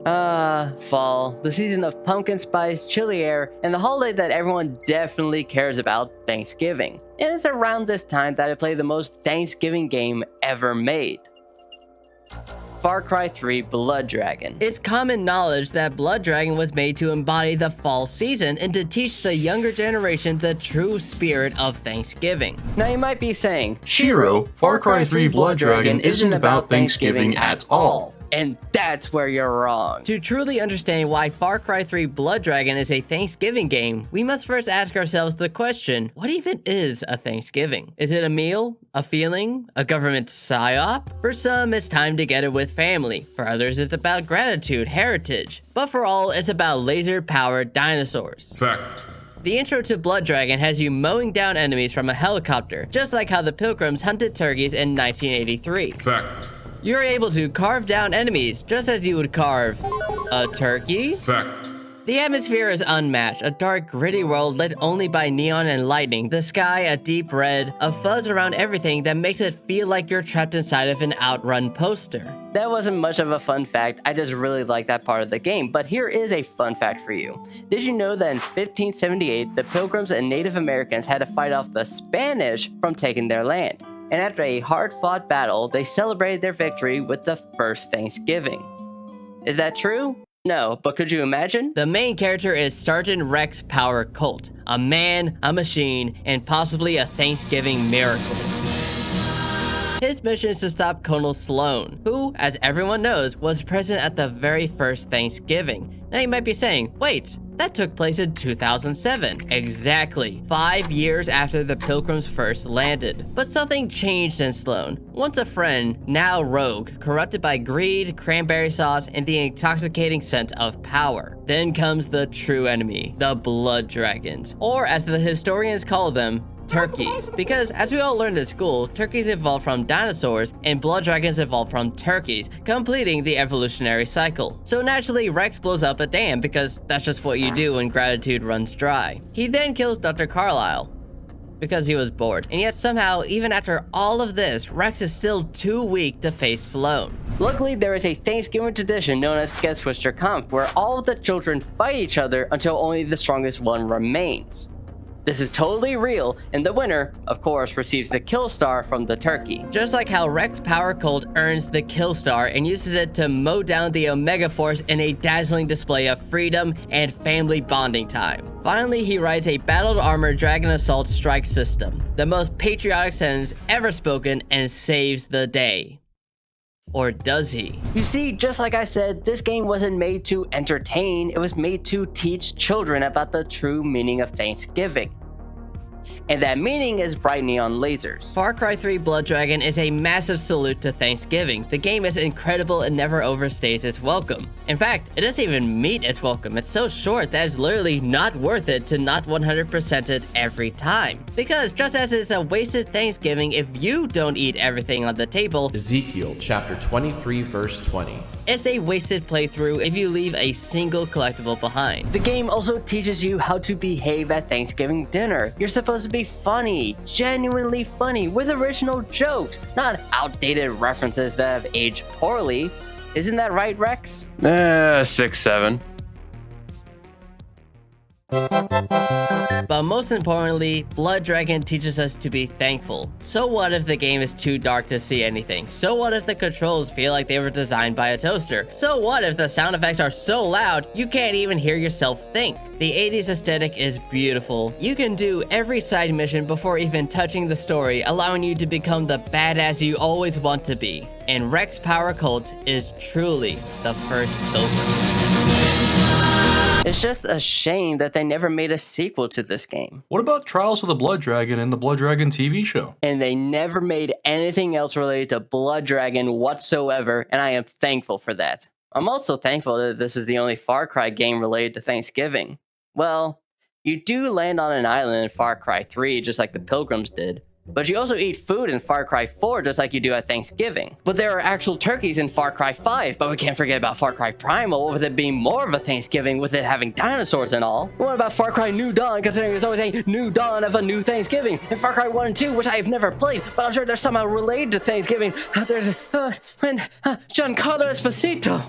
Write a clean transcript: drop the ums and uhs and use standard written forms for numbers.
Fall, the season of pumpkin spice, chilly air, and the holiday that everyone definitely cares about, Thanksgiving. And it's around this time that I play the most Thanksgiving game ever made. Far Cry 3 Blood Dragon. It's common knowledge that Blood Dragon was made to embody the fall season and to teach the younger generation the true spirit of Thanksgiving. Now you might be saying, Shiro, Far Cry 3 Blood Dragon isn't about Thanksgiving at all. And that's where you're wrong. To truly understand why Far Cry 3 Blood Dragon is a Thanksgiving game, we must first ask ourselves the question, what even is a Thanksgiving? Is it a meal? A feeling? A government psyop? For some, it's time together with family. For others, it's about gratitude, heritage. But for all, it's about laser-powered dinosaurs. Fact. The intro to Blood Dragon has you mowing down enemies from a helicopter, just like how the Pilgrims hunted turkeys in 1983. Fact. You're able to carve down enemies, just as you would carve a turkey. Fact. The atmosphere is unmatched, a dark, gritty world lit only by neon and lightning, the sky a deep red, a fuzz around everything that makes it feel like you're trapped inside of an Outrun poster. That wasn't much of a fun fact, I just really like that part of the game, but here is a fun fact for you. Did you know that in 1578, the Pilgrims and Native Americans had to fight off the Spanish from taking their land? And after a hard-fought battle, they celebrated their victory with the first Thanksgiving. Is that true? No, but could you imagine? The main character is Sergeant Rex Power Colt, a man, a machine, and possibly a Thanksgiving miracle. His mission is to stop Colonel Sloan, who, as everyone knows, was present at the very first Thanksgiving. Now you might be saying, wait, that took place in 2007. Exactly, 5 years after the Pilgrims first landed. But something changed in Sloan. Once a friend, now rogue, corrupted by greed, cranberry sauce, and the intoxicating scent of power. Then comes the true enemy, the Blood Dragons, or as the historians call them, turkeys. Because as we all learned at school, turkeys evolved from dinosaurs and blood dragons evolved from turkeys, completing the evolutionary cycle. So naturally, Rex blows up a dam because that's just what you do when gratitude runs dry. He then kills Dr. Carlisle because he was bored. And yet somehow, even after all of this, Rex is still too weak to face Sloan. Luckily, there is a Thanksgiving tradition known as Get Switcher Comp, where all of the children fight each other until only the strongest one remains. This is totally real, and the winner, of course, receives the kill star from the turkey. Just like how Rex Power Colt earns the kill star and uses it to mow down the Omega Force in a dazzling display of freedom and family bonding time. Finally, he rides a battled armored Dragon Assault strike system, the most patriotic sentence ever spoken, and saves the day. Or does he? You see, just like I said, this game wasn't made to entertain, it was made to teach children about the true meaning of Thanksgiving. And that meaning is bright neon lasers. Far Cry 3 Blood Dragon is a massive salute to Thanksgiving. The game is incredible and never overstays its welcome. In fact, it doesn't even meet its welcome. It's so short that it's literally not worth it to not 100% it every time. Because just as it's a wasted Thanksgiving if you don't eat everything on the table, Ezekiel chapter 23 verse 20. It's a wasted playthrough if you leave a single collectible behind. The game also teaches you how to behave at Thanksgiving dinner. You're supposed to be funny, genuinely funny, with original jokes, not outdated references that have aged poorly. Isn't that right, Rex? 6, 7. But most importantly, Blood Dragon teaches us to be thankful. So what if the game is too dark to see anything? So what if the controls feel like they were designed by a toaster? So what if the sound effects are so loud you can't even hear yourself think? The 80s aesthetic is beautiful. You can do every side mission before even touching the story, allowing you to become the badass you always want to be. And Rex Power Cult is truly the first Pilgrim. It's just a shame that they never made a sequel to this game. What about Trials of the Blood Dragon and the Blood Dragon TV show? And they never made anything else related to Blood Dragon whatsoever, and I am thankful for that. I'm also thankful that this is the only Far Cry game related to Thanksgiving. Well, you do land on an island in Far Cry 3, just like the Pilgrims did. But you also eat food in Far Cry 4 just like you do at Thanksgiving. But there are actual turkeys in Far Cry 5, but we can't forget about Far Cry Primal with it being more of a Thanksgiving with it having dinosaurs and all. What about Far Cry New Dawn, considering there's always a new dawn of a new Thanksgiving? And Far Cry 1 and 2, which I have never played, but I'm sure they're somehow related to Thanksgiving. There's when Giancarlo Esposito.